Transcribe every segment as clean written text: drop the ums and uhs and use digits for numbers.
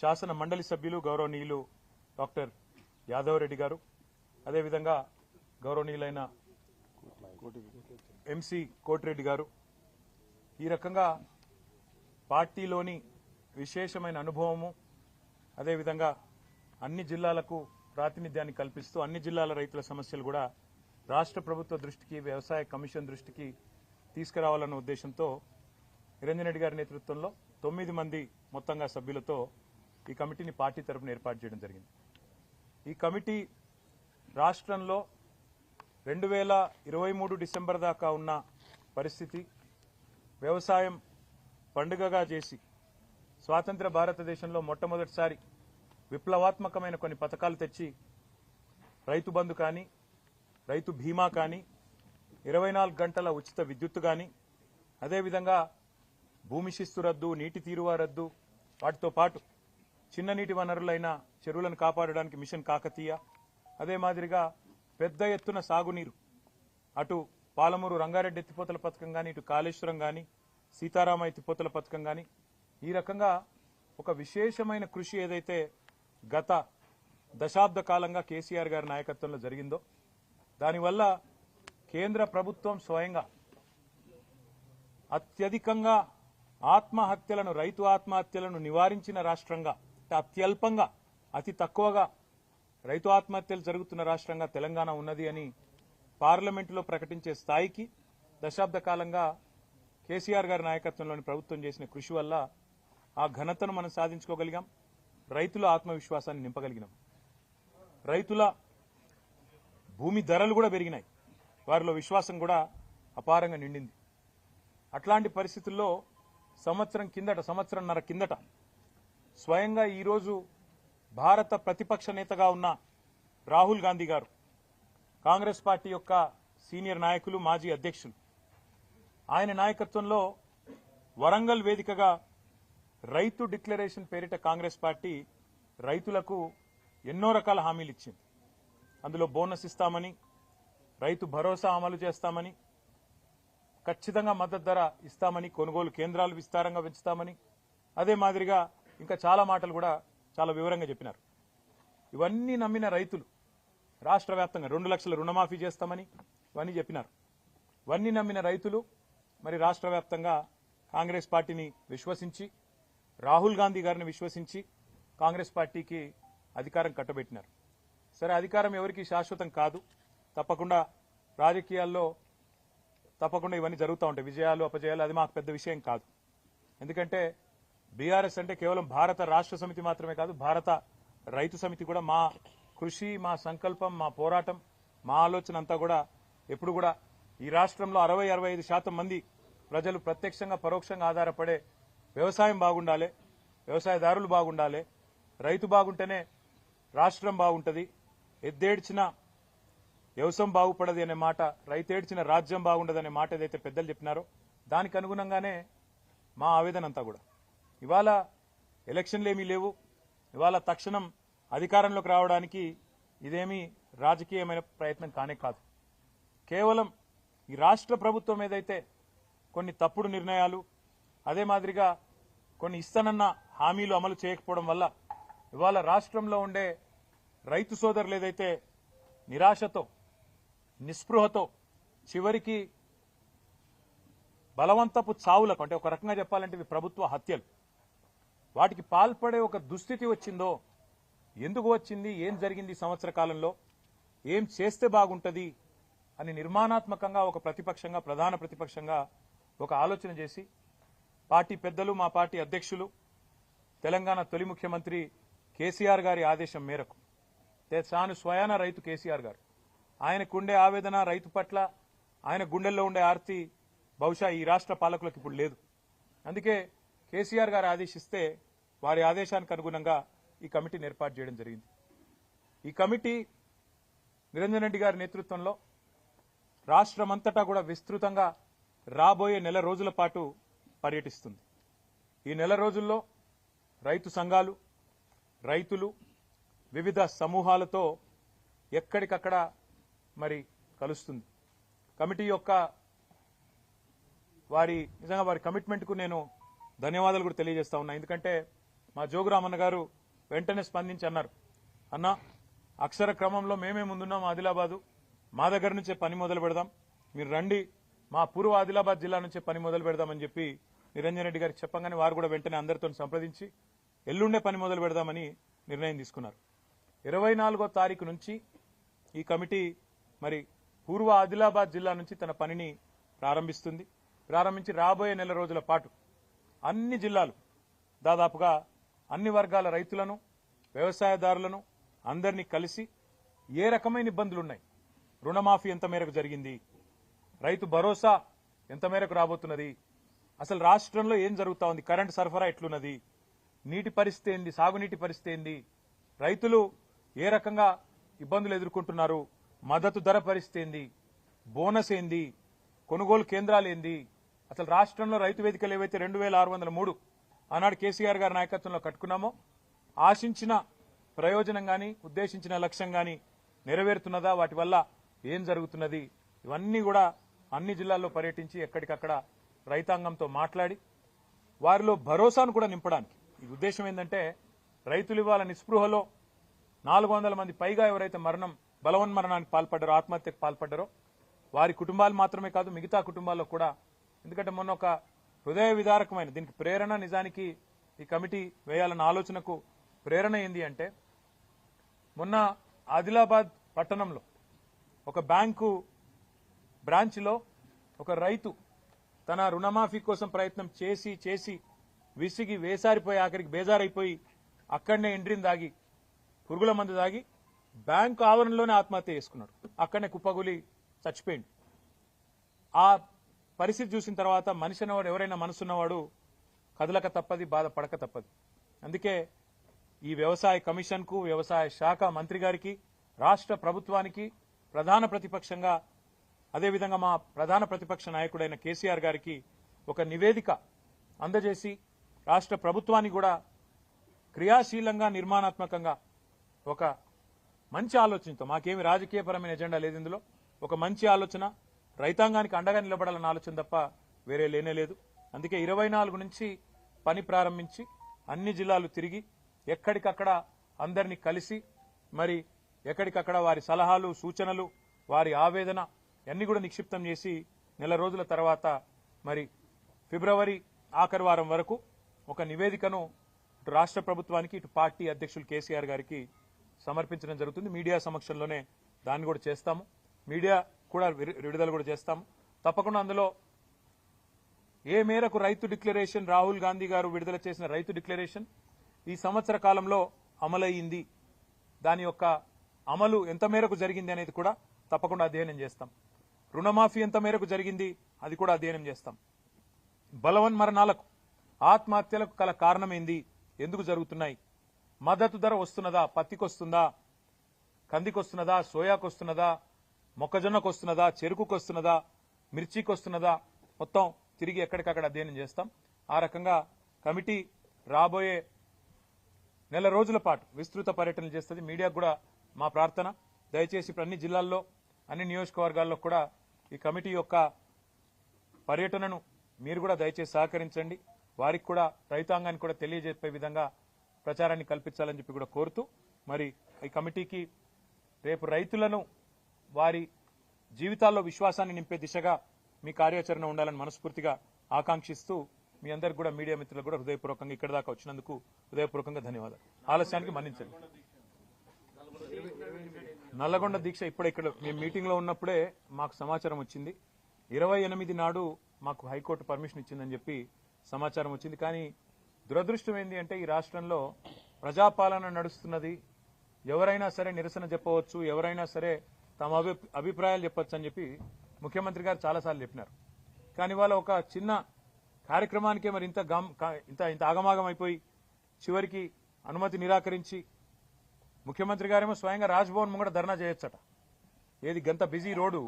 శాసన మండలి సభ్యులు గౌరవనీయులు డాక్టర్ యాదవ్ రెడ్డి గారు, అదేవిధంగా గౌరవనీయులైన ఎంసీ కోటిరెడ్డి గారు, ఈ రకంగా పార్టీలోని విశేషమైన అనుభవము, అదేవిధంగా అన్ని జిల్లాలకు ప్రాతినిధ్యాన్ని కల్పిస్తూ అన్ని జిల్లాల రైతుల సమస్యలు కూడా రాష్ట్ర ప్రభుత్వ దృష్టికి, వ్యవసాయ కమిషన్ దృష్టికి తీసుకురావాలన్న ఉద్దేశంతో నిరంజన్ రెడ్డి గారి నేతృత్వంలో 9 మంది మొత్తంగా సభ్యులతో ఈ కమిటీని పార్టీ తరఫున ఏర్పాటు చేయడం జరిగింది. ఈ కమిటీ రాష్ట్రంలో 2023 డిసెంబర్ దాకా ఉన్న పరిస్థితి, వ్యవసాయం పండుగగా చేసి స్వాతంత్ర భారతదేశంలో మొట్టమొదటిసారి విప్లవాత్మకమైన కొన్ని పథకాలు తెచ్చి రైతు బంధు కానీ, రైతు బీమా కానీ, 24 గంటల ఉచిత విద్యుత్తు కానీ, అదేవిధంగా భూమి శిస్తు రద్దు, నీటి తీరువా రద్దు, వాటితో పాటు చిన్న నీటి వనరులైన చెరువులను కాపాడడానికి మిషన్ కాకతీయ, అదే మాదిరిగా పెద్ద ఎత్తున సాగునీరు, అటు పాలమూరు రంగారెడ్డి ఎత్తిపోతల పథకం కానీ, ఇటు కాళేశ్వరం కానీ, సీతారామ ఎత్తిపోతల పథకం కానీ, ఈ రకంగా ఒక విశేషమైన కృషి ఏదైతే గత దశాబ్ద కాలంగా కేసీఆర్ గారి నాయకత్వంలో జరిగిందో, దానివల్ల కేంద్ర ప్రభుత్వం స్వయంగా అత్యధికంగా ఆత్మహత్యలను, రైతు ఆత్మహత్యలను నివారించిన రాష్ట్రంగా, అత్యల్పంగా, అతి తక్కువగా రైతు ఆత్మహత్యలు జరుగుతున్న రాష్ట్రంగా తెలంగాణ ఉన్నది అని పార్లమెంటులో ప్రకటించే స్థాయికి దశాబ్ద కాలంగా కేసీఆర్ గారి నాయకత్వంలోని ప్రభుత్వం చేసిన కృషి వల్ల ఆ ఘనతను మనం సాధించుకోగలిగాం. రైతుల ఆత్మవిశ్వాసాన్ని నింపగలిగినాం. రైతుల భూమి ధరలు కూడా పెరిగినాయి, వారిలో విశ్వాసం కూడా అపారంగా నిండింది. అట్లాంటి పరిస్థితుల్లో సంవత్సరంన్నర కిందట స్వయంగా ఈరోజు భారత ప్రతిపక్ష నేతగా ఉన్న రాహుల్ గాంధీ గారు, కాంగ్రెస్ పార్టీ యొక్క సీనియర్ నాయకులు, మాజీ అధ్యక్షులు, ఆయన నాయకత్వంలో వరంగల్ వేదికగా రైతు డిక్లరేషన్ పేరిట కాంగ్రెస్ పార్టీ రైతులకు ఎన్నో రకాల హామీలు ఇచ్చింది. అందులో బోనస్ ఇస్తామని, రైతు భరోసా అమలు చేస్తామని, ఖచ్చితంగా మద్దతు ధర ఇస్తామని, కొనుగోలు కేంద్రాలు విస్తారంగా పెంచుతామని, అదే మాదిరిగా ఇంకా చాలా మాటలు కూడా చాలా వివరంగా చెప్పినారు. ఇవన్నీ నమ్మిన రైతులు రాష్ట్ర వ్యాప్తంగా 2 లక్షల రుణమాఫీ చేస్తామని ఇవన్నీ చెప్పినారు. ఇవన్నీ నమ్మిన రైతులు మరి రాష్ట్ర వ్యాప్తంగా కాంగ్రెస్ పార్టీని విశ్వసించి, రాహుల్ గాంధీ గారిని విశ్వసించి కాంగ్రెస్ పార్టీకి అధికారం కట్టబెట్టినారు. సరే, అధికారం ఎవరికి శాశ్వతం కాదు, తప్పకుండా రాజకీయాల్లో తప్పకుండా ఇవన్నీ జరుగుతూ ఉంటాయి, విజయాలు అపజయాలు, అది మాకు పెద్ద విషయం కాదు. ఎందుకంటే బీఆర్ఎస్ అంటే కేవలం భారత రాష్ట్ర సమితి మాత్రమే కాదు, భారత రైతు సమితి కూడా. మా కృషి, మా సంకల్పం, మా పోరాటం, మా ఆలోచన అంతా కూడా ఎప్పుడు కూడా ఈ రాష్ట్రంలో 60-65% మంది ప్రజలు ప్రత్యక్షంగా పరోక్షంగా ఆధారపడే వ్యవసాయం బాగుండాలి, వ్యవసాయదారులు బాగుండాలి, రైతు బాగుంటేనే రాష్ట్రం బాగుంటుంది, ఎద్దేడ్చిన వ్యవసాయం బాగుపడది అనే మాట, రైతేడ్చిన రాజ్యం బాగుండదనే మాట ఏదైతే పెద్దలు చెప్పినారో దానికి అనుగుణంగానే మా ఆవేదన అంతా కూడా. ఇవాళ ఎలక్షన్లు ఏమీ లేవు, ఇవాళ తక్షణం అధికారంలోకి రావడానికి ఇదేమీ రాజకీయమైన ప్రయత్నం కానే కాదు. కేవలం ఈ రాష్ట్ర ప్రభుత్వం ఏదైతే కొన్ని తప్పుడు నిర్ణయాలు, అదే మాదిరిగా కొన్ని ఇస్తానన్న హామీలు అమలు చేయకపోవడం వల్ల ఇవాళ రాష్ట్రంలో ఉండే రైతు సోదరులు ఏదైతే నిరాశతో, నిస్పృహతో, చివరికి బలవంతపు చావులకు, అంటే ఒక రకంగా చెప్పాలంటే ఇవి ప్రభుత్వ హత్యలు, వాటికి పాల్పడే ఒక దుస్థితి వచ్చిందో, ఎందుకు వచ్చింది, ఏం జరిగింది ఈ సంవత్సర కాలంలో, ఏం చేస్తే బాగుంటుంది అని నిర్మాణాత్మకంగా ఒక ప్రతిపక్షంగా, ప్రధాన ప్రతిపక్షంగా ఒక ఆలోచన చేసి పార్టీ పెద్దలు, మా పార్టీ అధ్యక్షులు, తెలంగాణ తొలి ముఖ్యమంత్రి కేసీఆర్ గారి ఆదేశం మేరకు, తాను స్వయాన రైతు కేసీఆర్ గారు, ఆయనకుండే ఆవేదన రైతు పట్ల, ఆయన గుండెల్లో ఉండే ఆర్తి బహుశా ఈ రాష్ట్ర పాలకులకు ఇప్పుడు లేదు. అందుకే కేసీఆర్ గారు ఆదేశిస్తే వారి ఆదేశానికి అనుగుణంగా ఈ కమిటీని ఏర్పాటు చేయడం జరిగింది. ఈ కమిటీ నిరంజన్ రెడ్డి గారి నేతృత్వంలో రాష్ట్రమంతటా కూడా విస్తృతంగా రాబోయే నెల రోజుల పాటు పర్యటిస్తుంది. ఈ నెల రోజుల్లో రైతు సంఘాలు, రైతులు, వివిధ సమూహాలతో ఎక్కడికక్కడ మరి కలుస్తుంది. కమిటీ యొక్క నిజంగా వారి కమిట్మెంట్కు నేను ధన్యవాదాలు కూడా తెలియజేస్తా ఉన్నా. ఎందుకంటే మా జోగురామన్న గారు వెంటనే స్పందించి అన్నారు, అన్న అక్షర క్రమంలో మేమే ముందున్నాం ఆదిలాబాదు, మా దగ్గర నుంచే పని మొదలు పెడదాం, మీరు రండి మా పూర్వ ఆదిలాబాద్ జిల్లా నుంచే పని మొదలు పెడదామని చెప్పి నిరంజన్ రెడ్డి గారికి చెప్పగానే వారు కూడా వెంటనే అందరితో సంప్రదించి ఎల్లుండే పని మొదలు పెడదామని నిర్ణయం తీసుకున్నారు. 24వ తారీఖు నుంచి ఈ కమిటీ మరి పూర్వ ఆదిలాబాద్ జిల్లా నుంచి తన పనిని ప్రారంభించి రాబోయే నెల రోజుల పాటు అన్ని జిల్లాలు దాదాపుగా అన్ని వర్గాల రైతులను వ్యవసాయదారులను అందరినీ కలిసి ఏ రకమైన ఇబ్బందులున్నాయి, రుణమాఫీ ఎంత మేరకు జరిగింది, రైతు భరోసా ఎంత మేరకు రాబోతున్నది, అసలు రాష్ట్రంలో ఏం జరుగుతా ఉంది, కరెంటు సరఫరా ఎట్లున్నది, నీటి పరిస్థితి ఏంది, సాగునీటి పరిస్థితి ఏంది, రైతులు ఏ రకంగా ఇబ్బందులు ఎదుర్కొంటున్నారు, మద్దతు ధర పరిస్థితి ఏంది, బోనస్ ఏంది, కొనుగోలు కేంద్రాలు ఏంది, అసలు రాష్ట్రంలో రైతు వేదికలు ఏవైతే 2603 ఆనాడు కేసీఆర్ గారి నాయకత్వంలో కట్టుకున్నామో ఆశించిన ప్రయోజనం గాని ఉద్దేశించిన లక్ష్యం గాని నెరవేరుతున్నదా, వాటి వల్ల ఏం జరుగుతున్నది, ఇవన్నీ కూడా అన్ని జిల్లాల్లో పర్యటించి ఎక్కడికక్కడ రైతాంగంతో మాట్లాడి వారిలో భరోసాను కూడా నింపడానికి ఈ ఉద్దేశం ఏంటంటే రైతులు ఇవాళ నిస్పృహలో 400 మంది పైగా ఎవరైతే బలవన్మరణానికి పాల్పడ్డారో, ఆత్మహత్యకు పాల్పడ్డారో వారి కుటుంబాలు మాత్రమే కాదు మిగతా కుటుంబాల్లో కూడా, ఎందుకంటే మొన్న ఒక హృదయ విదారకమైన దీనికి ప్రేరణ నిజానికి ఈ కమిటీ వేయాలన్న ఆలోచనకు ప్రేరణ ఏంది అంటే మొన్న ఆదిలాబాద్ పట్టణంలో ఒక బ్యాంకు బ్రాంచ్లో ఒక రైతు తన రుణమాఫీ కోసం ప్రయత్నం చేసి విసిగి వేసారిపోయి ఆఖరికి బేజారైపోయి అక్కడనే ఎండ్రిని దాగి పురుగుల మందు దాగి బ్యాంకు ఆవరణలోనే ఆత్మహత్య చేసుకున్నాడు, అక్కడనే కుప్పగులి చచ్చిపోయింది. ఆ పరిస్థితి చూసిన తర్వాత మనిషి అన్నవాడు ఎవరైనా మనసున్నవాడు కదలక తప్పది, బాధపడక తప్పది. అందుకే ఈ వ్యవసాయ కమిషన్కు వ్యవసాయ శాఖ మంత్రి గారికి రాష్ట్ర ప్రభుత్వానికి ప్రధాన ప్రతిపక్షంగా అదేవిధంగా మా ప్రధాన ప్రతిపక్ష నాయకుడైన కేసీఆర్ గారికి ఒక నివేదిక అందజేసి రాష్ట్ర ప్రభుత్వాన్ని కూడా క్రియాశీలంగా నిర్మాణాత్మకంగా ఒక మంచి ఆలోచనతో, మాకేమి రాజకీయపరమైన ఎజెండా లేదు ఇందులో, ఒక మంచి ఆలోచన రైతాంగానికి అండగా నిలబడాలన్న ఆలోచన తప్ప వేరే లేనేలేదు. అందుకే 24 నుంచి పని ప్రారంభించి అన్ని జిల్లాలు తిరిగి ఎక్కడికక్కడ అందరినీ కలిసి మరి ఎక్కడికక్కడ వారి సలహాలు సూచనలు వారి ఆవేదన అన్ని కూడా నిక్షిప్తం చేసి నెల రోజుల తర్వాత మరి ఫిబ్రవరి ఆఖరి వారం వరకు ఒక నివేదికను ఇటు రాష్ట్ర ప్రభుత్వానికి ఇటు పార్టీ అధ్యక్షులు కేసీఆర్ గారికి సమర్పించడం జరుగుతుంది. మీడియా సమక్షంలోనే దాన్ని కూడా చేస్తాము, మీడియా కూడా విడుదల కూడా చేస్తాము. తప్పకుండా అందులో ఏ మేరకు రైతు డిక్లరేషన్ రాహుల్ గాంధీ గారు విడుదల చేసిన రైతు డిక్లరేషన్ ఈ సంవత్సర కాలంలో అమలయ్యింది, దాని యొక్క అమలు ఎంత మేరకు జరిగింది అనేది కూడా తప్పకుండా అధ్యయనం చేస్తాం. రుణమాఫీ ఎంత మేరకు జరిగింది అది కూడా అధ్యయనం చేస్తాం. బలవన్మరణాలకు ఆత్మహత్యలకు గల కారణమేంది, ఎందుకు జరుగుతున్నాయి, మద్దతు ధర వస్తున్నదా, పత్తికొస్తుందా, కందికొస్తున్నదా, సోయాకొస్తున్నదా, మొక్కజొన్నకు వస్తున్నదా, చెరుకుకు వస్తున్నదా, మిర్చికి వస్తున్నదా, మొత్తం తిరిగి ఎక్కడికక్కడ అధ్యయనం చేస్తాం. ఆ రకంగా కమిటీ రాబోయే నెల రోజుల పాటు విస్తృత పర్యటనలు చేస్తుంది. మీడియాకు కూడా మా ప్రార్థన, దయచేసి ఇప్పుడు అన్ని జిల్లాల్లో అన్ని నియోజకవర్గాల్లో కూడా ఈ కమిటీ యొక్క పర్యటనను మీరు కూడా దయచేసి సహకరించండి. వారికి కూడా రైతాంగానికి కూడా తెలియజెప్పే విధంగా ప్రచారాన్ని కల్పించాలని చెప్పి కూడా కోరుతూ మరి ఈ కమిటీకి రేపు రైతులను వారి జీవితాల్లో విశ్వాసాన్ని నింపే దిశగా మీ కార్యాచరణ ఉండాలని మనస్ఫూర్తిగా ఆకాంక్షిస్తూ మీ అందరికి కూడా మీడియా మిత్రులకు కూడా హృదయపూర్వకంగా ఇక్కడ దాకా వచ్చినందుకు హృదయపూర్వకంగా ధన్యవాదాలు. ఆలస్యానికి మన్నించండి. నల్లగొండ దీక్ష ఇప్పుడే ఇక్కడ మేము మీటింగ్ లో ఉన్నప్పుడే మాకు సమాచారం వచ్చింది. 28 నాడు మాకు హైకోర్టు పర్మిషన్ ఇచ్చిందని చెప్పి సమాచారం వచ్చింది. కానీ దురదృష్టం ఏంది అంటే ఈ రాష్ట్రంలో ప్రజాపాలన నడుస్తున్నది, ఎవరైనా సరే నిరసన చెప్పవచ్చు, ఎవరైనా సరే తమ అభిప్రాయాలు చెప్పొచ్చు అని చెప్పి ముఖ్యమంత్రి గారు చాలాసార్లు చెప్పినారు. కానీ వాళ్ళ ఒక చిన్న కార్యక్రమానికే మరి ఇంత ఆగమాగం అయిపోయి చివరికి అనుమతి నిరాకరించి ముఖ్యమంత్రి గారేమో స్వయంగా రాజ్భవన్ ముంగట ధర్నా చేయొచ్చట. ఏది గంత బిజీ రోడ్డు,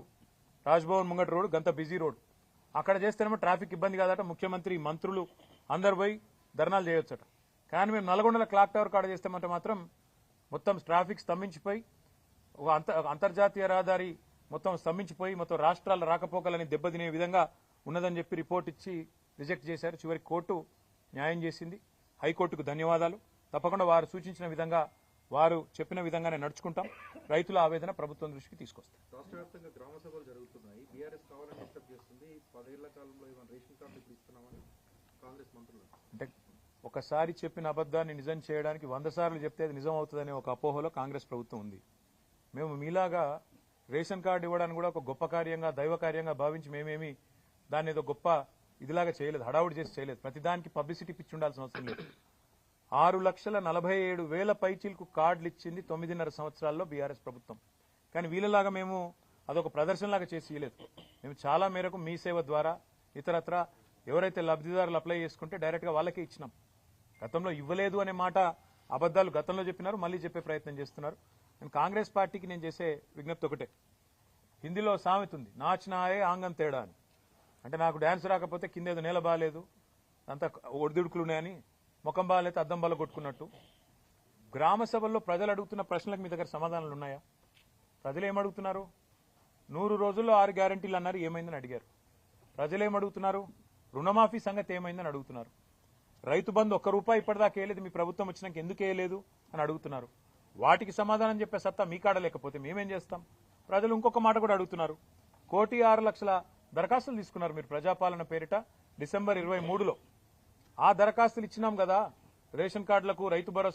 రాజ్భవన్ ముంగట రోడ్డు గంత బిజీ రోడ్డు, అక్కడ చేస్తేనేమో ట్రాఫిక్ ఇబ్బంది కాదట, ముఖ్యమంత్రి మంత్రులు అందరు పోయి ధర్నాలు చేయొచ్చట. కానీ మేము నల్గొండల క్లాక్ టవర్ కాడ చేస్తామంటే మాత్రం మొత్తం ట్రాఫిక్ స్తంభించిపోయి ఒక అంతర్జాతీయ రహదారి మొత్తం స్తంభించిపోయి మొత్తం రాష్ట్రాల రాకపోకలని దెబ్బతినే విధంగా ఉన్నదని చెప్పి రిపోర్ట్ ఇచ్చి రిజెక్ట్ చేశారు. చివరికి కోర్టు న్యాయం చేసింది. హైకోర్టుకు ధన్యవాదాలు. తప్పకుండా వారు సూచించిన విధంగా, వారు చెప్పిన విధంగానే నడుచుకుంటాం. రైతుల ఆవేదన ప్రభుత్వం దృష్టికి తీసుకొస్తాం. రాష్ట్ర వ్యాప్తంగా గ్రామ సభలు జరుగుతున్నాయి. బీఆర్ఎస్ కావాలని డిస్టర్బ్ చేస్తుంది. 10 ఏళ్ల కాలంలో ఏమైనా రేషన్ కార్డులు ఇప్పుడు ఇస్తున్నామని కాంగ్రెస్ మంత్రులు అంటే ఒకసారి చెప్పిన అబద్ధాన్ని నిజం చేయడానికి 100 సార్లు చెప్తే అది నిజం అవుతుందనే ఒక అపోహలో కాంగ్రెస్ ప్రభుత్వం ఉంది. మేము మీలాగా రేషన్ కార్డు ఇవ్వడానికి కూడా ఒక గొప్ప కార్యంగా, దైవ కార్యంగా భావించి మేమేమి దాన్ని ఏదో గొప్ప ఇదిలాగా చేయలేదు, హడావుడి చేసి చేయలేదు. ప్రతిదానికి పబ్లిసిటీ పిచ్చి ఉండాల్సిన అవసరం లేదు. 6,47,000 పైచీలకు కార్డులు ఇచ్చింది 9.5 సంవత్సరాల్లో బీఆర్ఎస్ ప్రభుత్వం. కానీ వీళ్ళలాగా మేము అదొక ప్రదర్శనలాగా చేసి ఇవ్వలేదు. మేము చాలా మేరకు మీ సేవ ద్వారా ఇతరత్ర ఎవరైతే లబ్ధిదారులు అప్లై చేసుకుంటే డైరెక్ట్ గా వాళ్ళకే ఇచ్చినాం. గతంలో ఇవ్వలేదు అనే మాట అబద్దాలు గతంలో చెప్పినారు, మళ్ళీ చెప్పే ప్రయత్నం చేస్తున్నారు. నేను కాంగ్రెస్ పార్టీకి నేను చేసే విజ్ఞప్తి ఒకటే. హిందీలో సామెత ఉంది, నాచినాయే ఆంగం తేడా అని. అంటే నాకు డాన్స్ రాకపోతే కింద ఏదో నేల బాగాలేదు, అంతా ఒడిదుడుకులున్నాయని, ముఖం బాగాలేతే అద్దం బాల కొట్టుకున్నట్టు. గ్రామ సభల్లో ప్రజలు అడుగుతున్న ప్రశ్నలకు మీ దగ్గర సమాధానాలు ఉన్నాయా? ప్రజలు ఏమడుగుతున్నారు? 100 రోజుల్లో 6 గ్యారంటీలు అన్నారు, ఏమైందని అడిగారు. ప్రజలు ఏమడుగుతున్నారు? రుణమాఫీ సంగతి ఏమైందని అడుగుతున్నారు. రైతు బంధు ₹1 ఇప్పటిదాకా వేయలేదు, మీ ప్రభుత్వం వచ్చినాక ఎందుకు వేయలేదు అని అడుగుతున్నారు. వాటికి సమాధానం చెప్పే సత్తా మీ కాడ లేకపోతే మేమేం చేస్తాం? ప్రజలు ఇంకొక మాట కూడా అడుగుతున్నారు. 1,06,00,000 దరఖాస్తులు తీసుకున్నారు మీరు ప్రజాపాలన పేరిట డిసెంబర్ 23లో. ఆ దరఖాస్తులు ఇచ్చినాం కదా, రేషన్ కార్డులకు, రైతు భరోసా